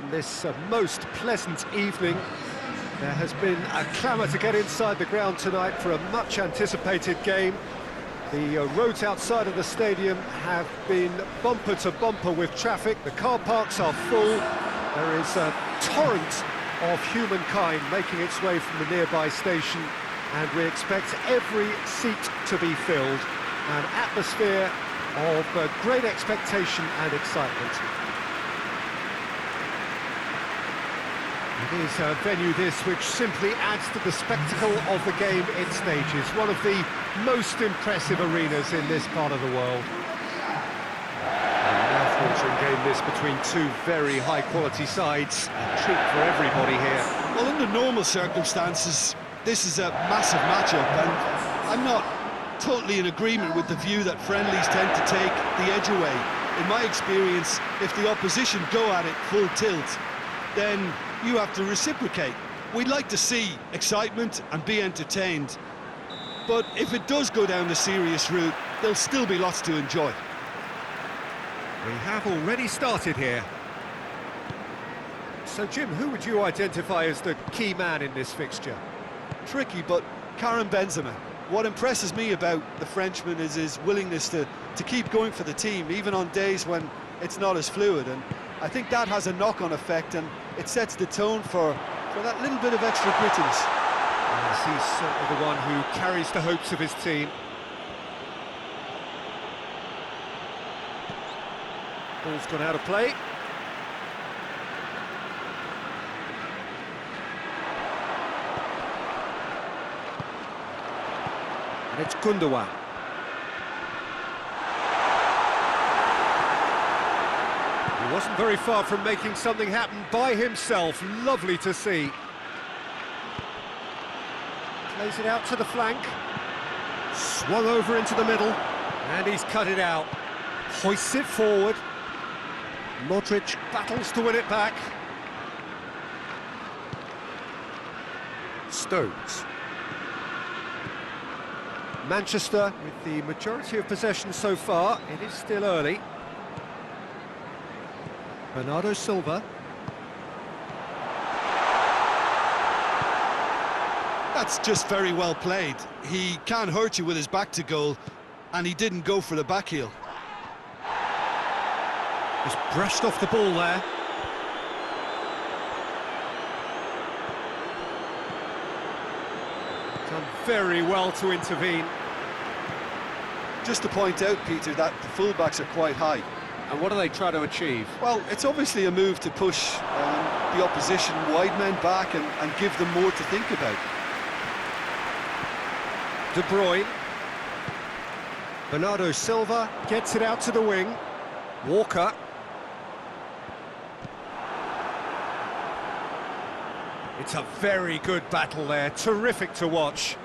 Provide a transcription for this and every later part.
on this most pleasant evening. There has been a clamour to get inside the ground tonight for a much-anticipated game. The roads outside of the stadium have been bumper to bumper with traffic. The car parks are full. There is a torrent of humankind making its way from the nearby station, and we expect every seat to be filled. An atmosphere of great expectation and excitement. It is a venue this which simply adds to the spectacle of the game it stages. One of the most impressive arenas in this part of the world. A mouth-watering game this between two very high-quality sides. A treat for everybody here. Well, under normal circumstances, this is a massive matchup, and I'm not totally in agreement with the view that friendlies tend to take the edge away. In my experience, if the opposition go at it full tilt, then you have to reciprocate. We'd like to see excitement and be entertained, but if it does go down the serious route, there'll still be lots to enjoy. We have already started here. So, Jim, who would you identify as the key man in this fixture? Tricky, but Karim Benzema. What impresses me about the Frenchman is his willingness to keep going for the team, even on days when it's not as fluid, and I think that has a knock-on effect, and it sets the tone for that little bit of extra grittiness. Yes, he's certainly the one who carries the hopes of his team. Ball's gone out of play. And it's Gundogan. He wasn't very far from making something happen by himself. Lovely to see. Plays it out to the flank. Swung over into the middle. And he's cut it out. Hoists it forward. Modric battles to win it back. Stones. Manchester with the majority of possession so far. It is still early. Bernardo Silva. That's just very well played. He can hurt you with his back to goal, and he didn't go for the back heel. Just brushed off the ball there. Done very well to intervene. Just to point out, Peter, that the fullbacks are quite high. And what do they try to achieve? Well, it's obviously a move to push the opposition wide men back and give them more to think about. De Bruyne. Bernardo Silva gets it out to the wing. Walker. It's a very good battle there, terrific to watch.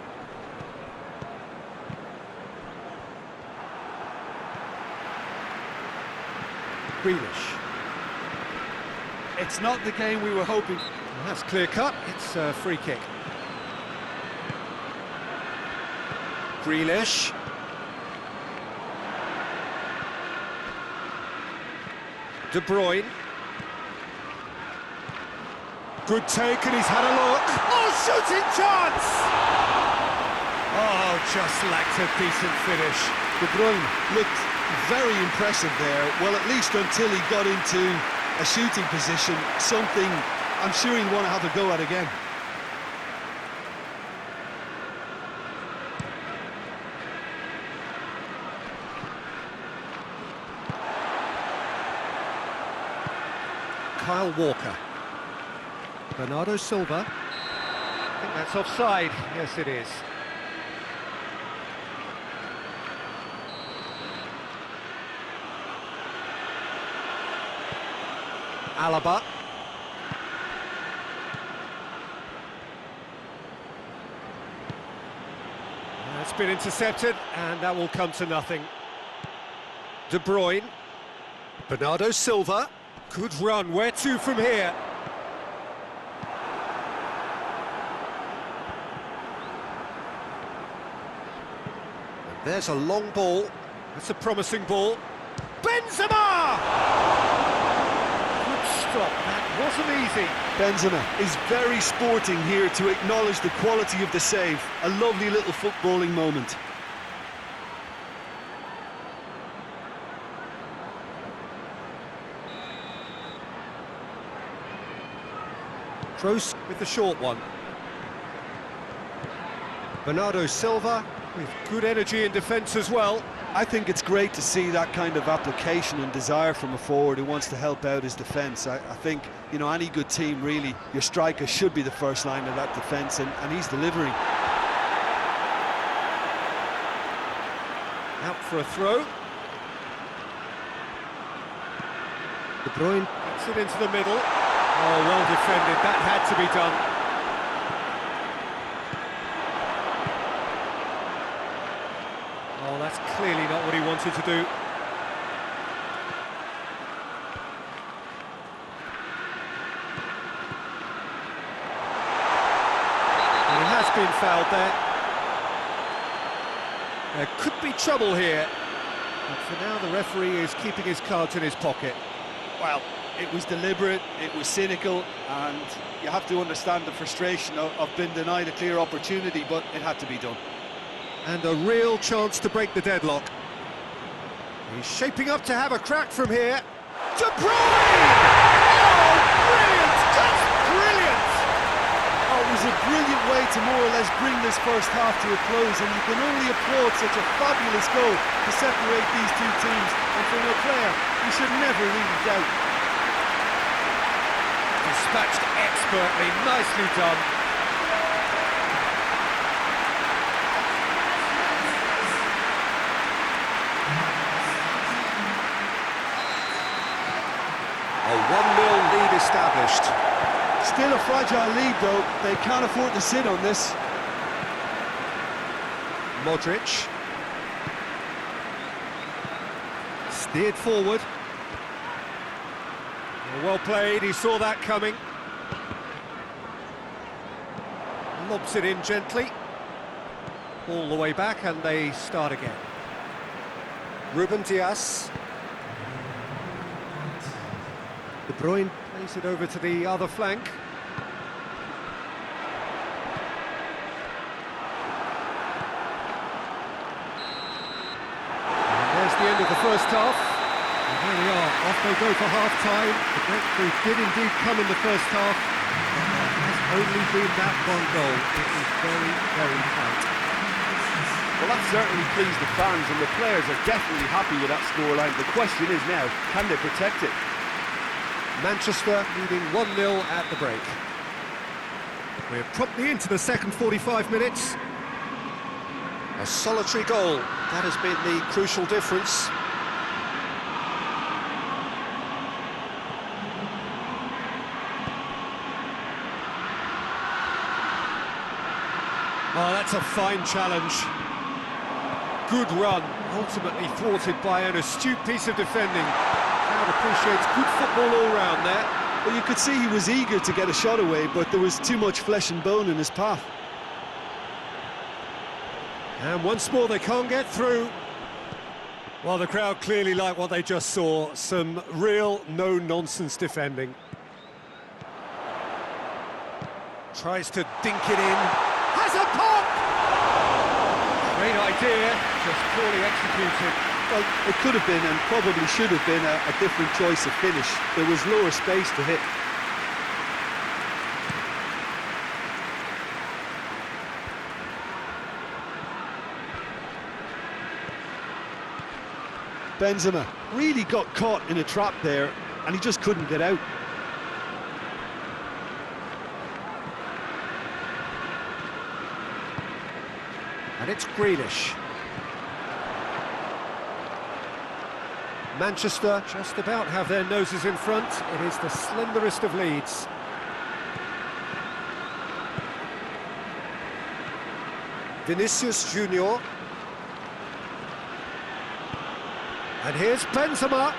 Grealish. It's not the game we were hoping. That's clear cut, it's a free kick. Grealish. De Bruyne. Good take, and he's had a look. Oh, shooting chance! Oh, just lacked a decent finish. De Bruyne looked very impressive there, well, at least until he got into a shooting position, something I'm sure he'll want to have a go at again. Kyle Walker. Bernardo Silva. I think that's offside. Yes, it is. Alaba. That's been intercepted, and that will come to nothing. De Bruyne. Bernardo Silva. Good run. Where to from here? And there's a long ball. That's a promising ball. Benzema! Good stop. That wasn't easy. Benzema is very sporting here to acknowledge the quality of the save. A lovely little footballing moment. Kroos with the short one. Bernardo Silva with good energy in defence as well. I think it's great to see that kind of application and desire from a forward who wants to help out his defence. I think, you know, any good team, really, your striker should be the first line of that defence, and he's delivering. Out for a throw. De Bruyne gets it into the middle. Oh, well defended, that had to be done. Oh, that's clearly not what he wanted to do. And he has been fouled there. There could be trouble here. But for now, the referee is keeping his cards in his pocket. Well, it was deliberate, it was cynical, and you have to understand the frustration of being denied a clear opportunity, but it had to be done. And a real chance to break the deadlock. He's shaping up to have a crack from here. De Bruyne! Oh, brilliant! Just brilliant! Oh, it was a brilliant way to more or less bring this first half to a close, and you can only applaud such a fabulous goal to separate these two teams, and from a player you should never really doubt. Dispatched expertly, nicely done. A 1-0 lead established. Still a fragile lead though, they can't afford to sit on this. Modric. Steered forward. Well played, he saw that coming. Lobs it in gently. All the way back and they start again. Ruben Dias. De Bruyne plays it over to the other flank. And there's the end of the first half. And there we are, off they go for half-time. The breakthrough did indeed come in the first half. But there has only been that one goal. It is very, very tight. Well, that certainly pleased the fans, and the players are definitely happy with that scoreline. The question is now, can they protect it? Manchester leading 1-0 at the break. We're promptly into the second 45 minutes. A solitary goal, that has been the crucial difference. Oh, that's a fine challenge. Good run, ultimately thwarted by an astute piece of defending. Crowd appreciates good football all round there. Well, you could see he was eager to get a shot away, but there was too much flesh and bone in his path. And once more they can't get through. Well, the crowd clearly like what they just saw. Some real no-nonsense defending. Tries to dink it in. Has a pop! Great idea, just poorly executed. Well, it could have been and probably should have been a different choice of finish. There was lower space to hit. Benzema really got caught in a trap there and he just couldn't get out. And it's Grealish. Manchester just about have their noses in front. It is the slenderest of leads. Vinicius Junior. And here's Benzema.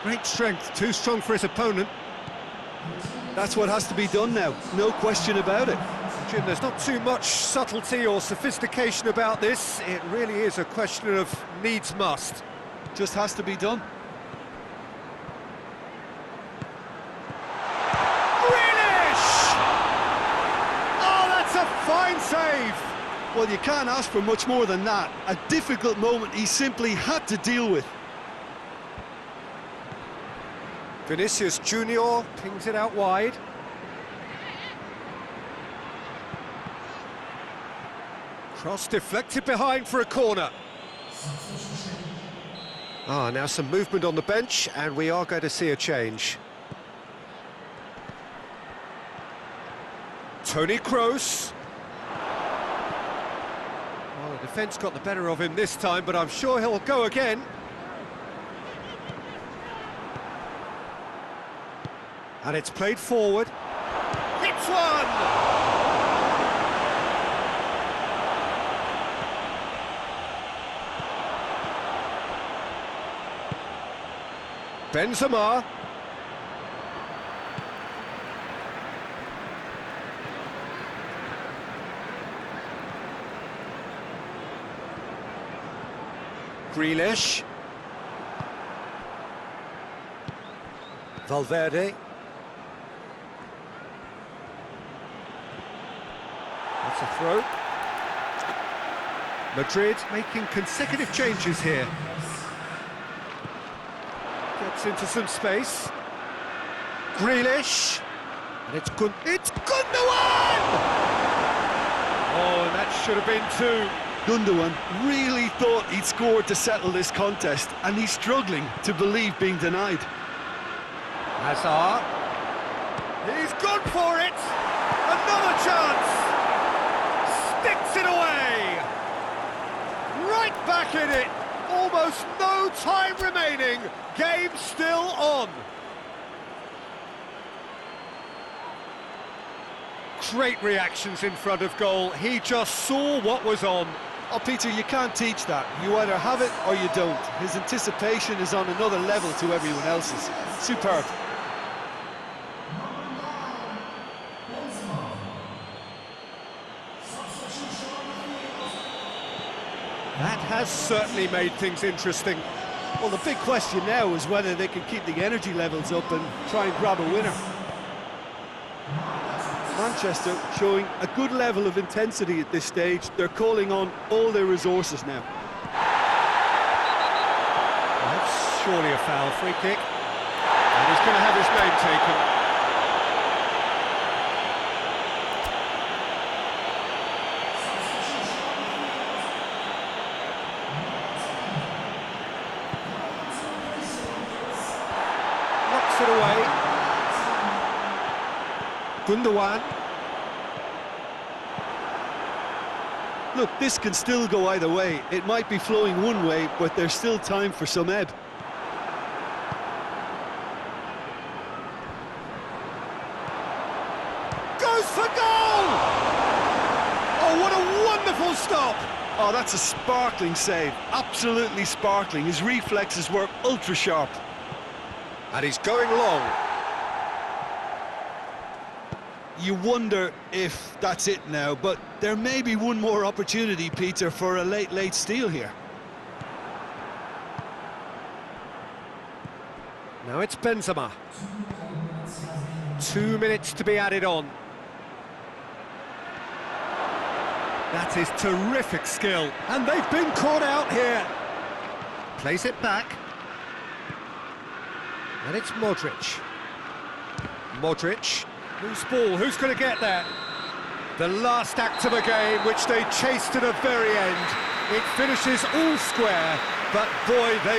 Great strength, too strong for his opponent. That's what has to be done now, no question about it. Jim, there's not too much subtlety or sophistication about this. It really is a question of needs must. Just has to be done. Well, you can't ask for much more than that. A difficult moment he simply had to deal with. Vinicius Junior pings it out wide. Cross deflected behind for a corner. Now some movement on the bench, and we are going to see a change. Toni Kroos. Well, the defence got the better of him this time, but I'm sure he'll go again. And it's played forward. Hits one! Benzema. Grealish. Valverde. That's a throw. Madrid making consecutive changes here. Gets into some space. Grealish. And it's Gundogan! Oh, and that should have been two. Gundogan really thought he'd scored to settle this contest, and he's struggling to believe being denied. Hazard. He's gone for it. Another chance. Sticks it away. Right back in it. Almost no time remaining. Game still on. Great reactions in front of goal. He just saw what was on. Oh, Peter, you can't teach that. You either have it or you don't. His anticipation is on another level to everyone else's. Superb. That has certainly made things interesting. Well, the big question now is whether they can keep the energy levels up and try and grab a winner. Manchester showing a good level of intensity at this stage. They're calling on all their resources now. That's surely a foul. Free kick. And he's going to have his name taken. Knocks it away. Gundogan. Look, this can still go either way. It might be flowing one way, but there's still time for some ebb. Goes for goal! Oh, what a wonderful stop! Oh, that's a sparkling save. Absolutely sparkling. His reflexes were ultra sharp. And he's going long. You wonder if that's it now, but there may be one more opportunity, Peter, for a late steal here. Now it's Benzema. 2 minutes to be added on. That is terrific skill, and they've been caught out here. Plays it back. And it's Modric. Modric. Loose ball, who's going to get there? The last act of a game, which they chased to the very end. It finishes all square, but boy, they